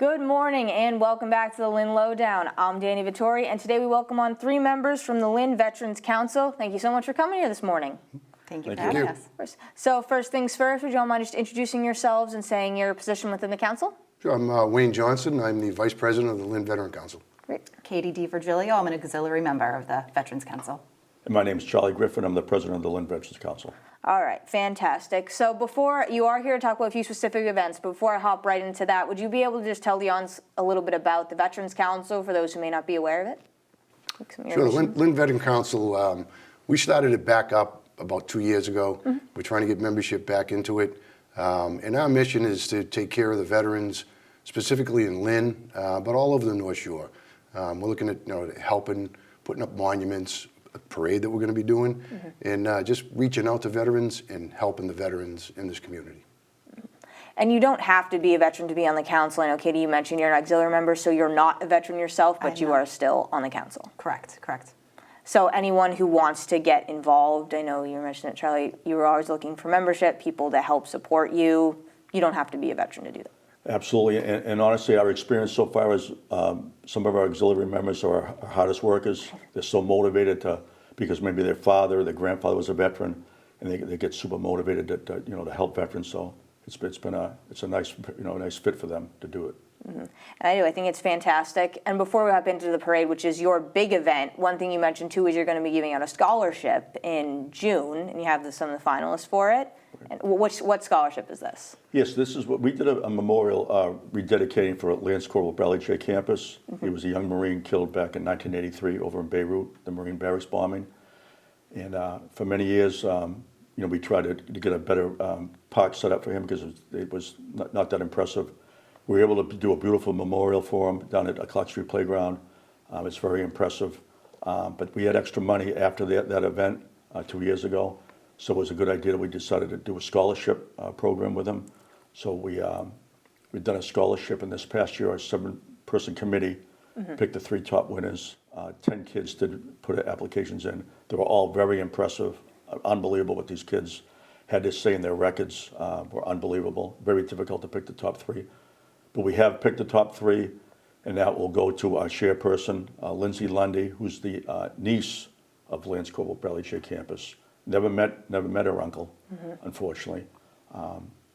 Good morning and welcome back to the Lynn Lowdown. I'm Danny Vittori, and today we welcome on 3 members from the Lynn Veterans Council. Thank you so much for coming here this morning. Thank you for having us. So first things first, would you all mind just introducing yourselves and saying your position within the council? Sure, I'm Wayne Johnson. I'm the Vice President of the Lynn Veterans Council. Great. Katie DiVirgilio, I'm an auxiliary member of the Veterans Council. And my name is Charlie Griffin. I'm the president of the Lynn Veterans Council. All right, fantastic. So before, you are here to talk about a few specific events, but before I hop right into that, would you be able to just tell the audience a little bit about the Veterans Council for those who may not be aware of it? Sure, the Lynn Veterans Council, we started it back up about 2 years ago. We're trying to get membership back into it. And our mission is to take care of the veterans, specifically in Lynn, but all over the North Shore. We're looking at helping, putting up monuments, a parade that we're going to be doing, and just reaching out to veterans and helping the veterans in this community. And you don't have to be a veteran to be on the council. I know, Katie, you mentioned you're an auxiliary member, so you're not a veteran yourself, but you are still on the council. Correct. So anyone who wants to get involved, I know you mentioned it, Charlie, you were always looking for membership, people to help support you. You don't have to be a veteran to do that. Absolutely, and honestly, our experience so far is some of our auxiliary members are our hardest workers. They're so motivated because maybe their father or their grandfather was a veteran, and they get super motivated to help veterans. So it's a nice fit for them to do it. And I think it's fantastic. And before we hop into the parade, which is your big event, one thing you mentioned too is you're going to be giving out a scholarship in June, and you have some of the finalists for it. And what scholarship is this? Yes, this is what we did a memorial rededicating for Lance Corporal Bradley J. Campus. He was a young Marine killed back in 1983 over in Beirut, the Marine barracks bombing. And for many years, we tried to get a better park set up for him because it was not that impressive. We were able to do a beautiful memorial for him down at Clark Street Playground. It's very impressive. But we had extra money after that event 2 years ago. So it was a good idea that we decided to do a scholarship program with him. So we've done a scholarship, and this past year our 7-person committee picked the 3 top winners. 10 kids did put applications in. They were all very impressive, unbelievable what these kids had to say in their records were unbelievable. Very difficult to pick the top 3. But we have picked the top 3, and that will go to our chairperson, Lindsay Lundy, who's the niece of Lance Corporal Bradley J. Campus. Never met her uncle, unfortunately.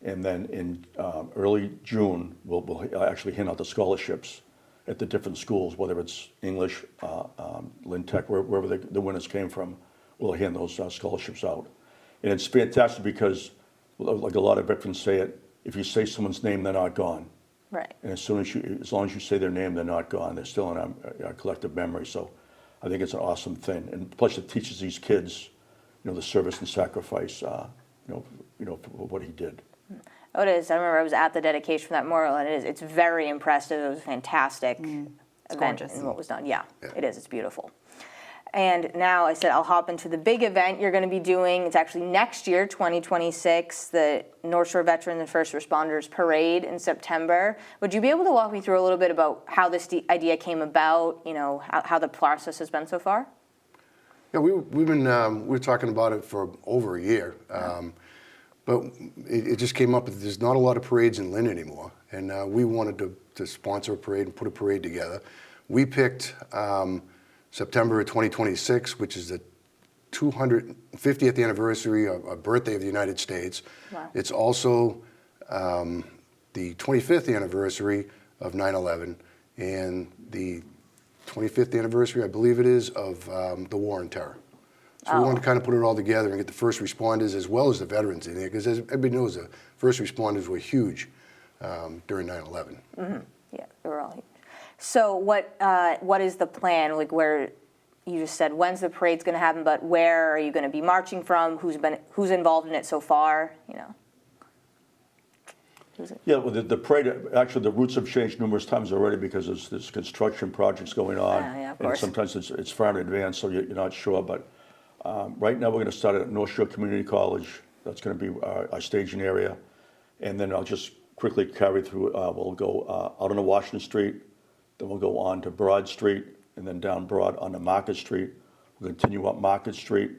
And then in early June, we'll actually hand out the scholarships at the different schools, whether it's English, Lynn Tech, wherever the winners came from. We'll hand those scholarships out. And it's fantastic because, like a lot of veterans say it, if you say someone's name, they're not gone. Right. And as long as you say their name, they're not gone. They're still in our collective memory. So I think it's an awesome thing. And plus it teaches these kids, the service and sacrifice, for what he did. Oh, it is. I remember I was at the dedication for that memorial, and it's very impressive. It was a fantastic event and what was done. Yeah, it is. It's beautiful. And now I said I'll hop into the big event you're going to be doing. It's actually next year, 2026, the North Shore Veterans and First Responders Parade in September. Would you be able to walk me through a little bit about how this idea came about, how the process has been so far? Yeah, we were talking about it for over a year, but it just came up that there's not a lot of parades in Lynn anymore, and we wanted to sponsor a parade and put a parade together. We picked September of 2026, which is the 250th anniversary of birthday of the United States. Wow. It's also the 25th anniversary of 9/11 and the 25th anniversary, I believe it is, of the War on Terror. So we wanted to kind of put it all together and get the first responders as well as the veterans in there, because as everybody knows, the first responders were huge during 9/11. Yeah, they were all huge. So what is the plan? Like, where you just said when's the parade's going to happen, but where are you going to be marching from? Who's involved in it so far? Yeah, well, the parade, actually the routes have changed numerous times already because there's construction projects going on. Yeah, of and course. sometimes it's far in advance, so you're not sure. But right now we're going to start at North Shore Community College. That's going to be our staging area. And then I'll just quickly carry through, we'll go out onto Washington Street, then we'll go on to Broad Street, and then down Broad onto Market Street. We'll continue up Market Street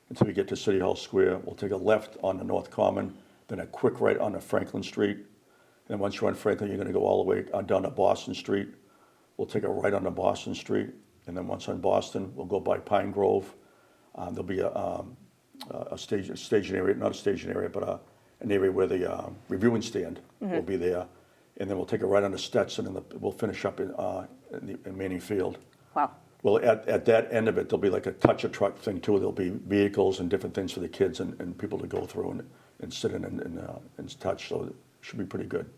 until we get to City Hall Square. We'll take a left onto North Common, then a quick right onto Franklin Street, then once you're on Franklin, you're going to go all the way down to Boston Street. We'll take a right onto Boston Street, and then once on Boston, we'll go by Pine Grove. There'll be a staging area, not a staging area, but an area where the reviewing stand will be there. And then we'll take a right onto Stetson, and we'll finish up in Manning Field. Wow. Well, at that end of it, there'll be like a touch-a-truck thing too. There'll be vehicles and different things for the kids and people to go through and sit in and touch. So it should be pretty good.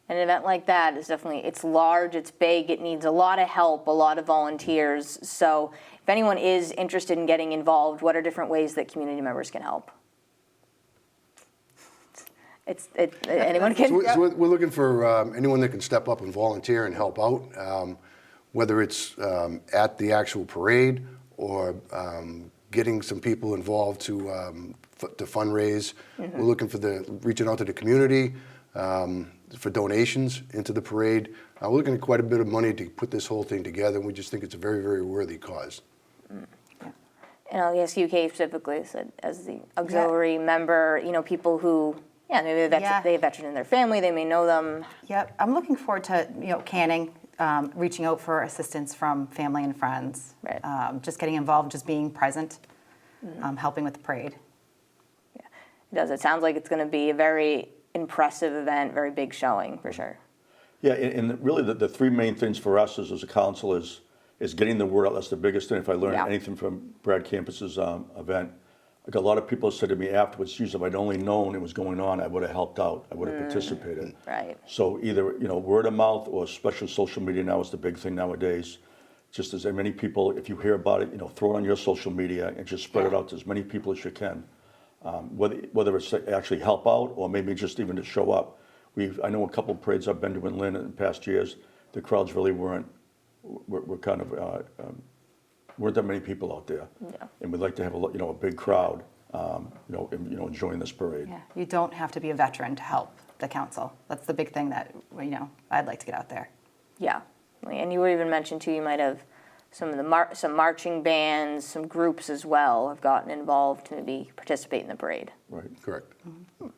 An event like that is definitely, it's large, it's big, it needs a lot of help, a lot of volunteers. So if anyone is interested in getting involved, what are different ways that community members can help? Anyone can? So we're looking for anyone that can step up and volunteer and help out, whether it's at the actual parade or getting some people involved to fundraise. We're looking for reaching out to the community for donations into the parade. We're looking at quite a bit of money to put this whole thing together, and we just think it's a very, very worthy cause. And I'll ask you, Kate, specifically, as the auxiliary member, people who, maybe they have a veteran in their family, they may know them. Yep, I'm looking forward to, canning, reaching out for assistance from family and friends. Right. Just getting involved, just being present, helping with the parade. Yeah, it does. It sounds like it's going to be a very impressive event, very big showing, for sure. Yeah, and really the three main things for us as a council is getting the word out. That's the biggest thing. If I learned anything from Brad Campus's event, like a lot of people said to me afterwards, geez, if I'd only known it was going on, I would have helped out. I would have participated. Right. So either, word of mouth or especially social media now is the big thing nowadays. Just as many people, if you hear about it, throw it on your social media and just spread it out to as many people as you can. Whether it's to actually help out or maybe just even to show up. I know a couple of parades I've been to in Lynn in past years, the crowds really weren't that many people out there. Yeah. And we'd like to have a big crowd, enjoying this parade. Yeah, you don't have to be a veteran to help the council. That's the big thing that, I'd like to get out there. Yeah, and you were even mentioned too, you might have some of the some marching bands, some groups as well have gotten involved to maybe participate in the parade. Right. Correct. Mm-hmm.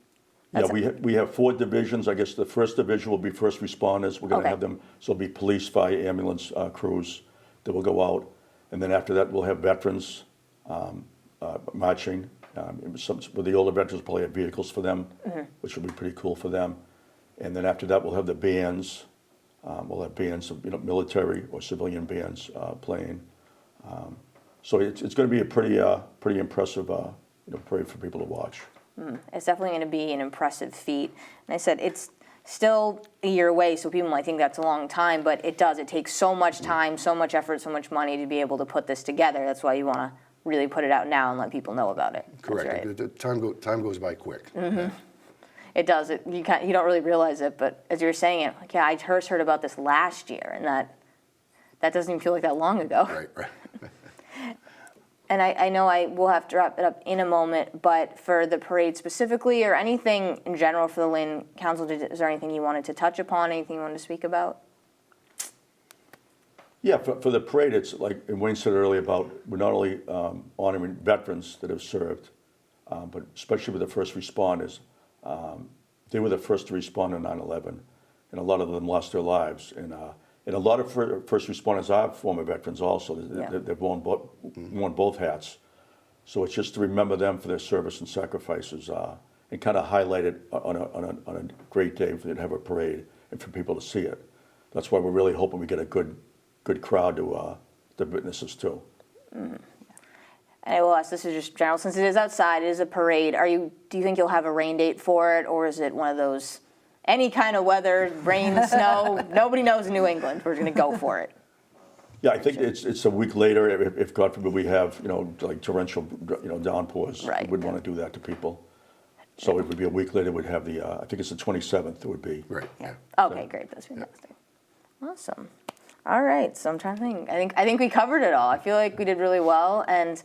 Yeah, we have 4 divisions. I guess the first division will be first responders. We're going to have them, so it'll be police, fire, ambulance crews that will go out. And then after that, we'll have veterans marching. With the older veterans, probably have vehicles for them, which will be pretty cool for them. And then after that, we'll have the bands. We'll have bands of military or civilian bands playing. So it's going to be a pretty impressive parade for people to watch. It's definitely going to be an impressive feat. And I said it's still a year away, so people might think that's a long time, but it does. It takes so much time, so much effort, so much money to be able to put this together. That's why you want to really put it out now and let people know about it. Correct. Right. The time goes by quick. It does. You don't really realize it, but as you were saying it, I first heard about this last year, and that doesn't even feel like that long ago. Right. And I know I will have to wrap it up in a moment, but for the parade specifically, or anything in general for the Lynn Council, is there anything you wanted to touch upon, anything you wanted to speak about? Yeah, for the parade, it's like Wayne said earlier about we're not only honoring veterans that have served, but especially with the first responders. They were the first to respond to 9/11, and a lot of them lost their lives. And a lot of first responders are former veterans also. They've worn both hats. So it's just to remember them for their service and sacrifices and kind of highlight it on a great day for them to have a parade and for people to see it. That's why we're really hoping we get a good crowd to witness this too. And I will ask, this is just general, since it is outside, it is a parade, do you think you'll have a rain date for it, or is it one of those, any kind of weather, rain, snow, nobody knows in New England, we're going to go for it? Yeah, I think it's a week later, if God forbid we have, like torrential, downpours. Right. We wouldn't want to do that to people. So it would be a week later, we'd have I think it's the 27th it would be. Right. Yeah. Okay, great, that's fantastic. Awesome. All right, so I'm trying to think. I think we covered it all. I feel like we did really well, and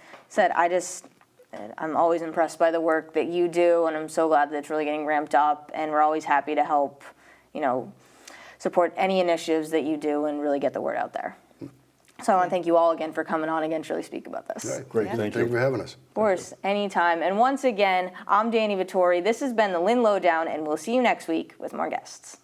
I'm always impressed by the work that you do, and I'm so glad that it's really getting ramped up, and we're always happy to help, support any initiatives that you do and really get the word out there. So I want to thank you all again for coming on again to really speak about this. Right. Great, thank you. Thank you for having us. Of course, anytime. And once again, I'm Danny Vittori. This has been the Lynn Lowdown, and we'll see you next week with more guests.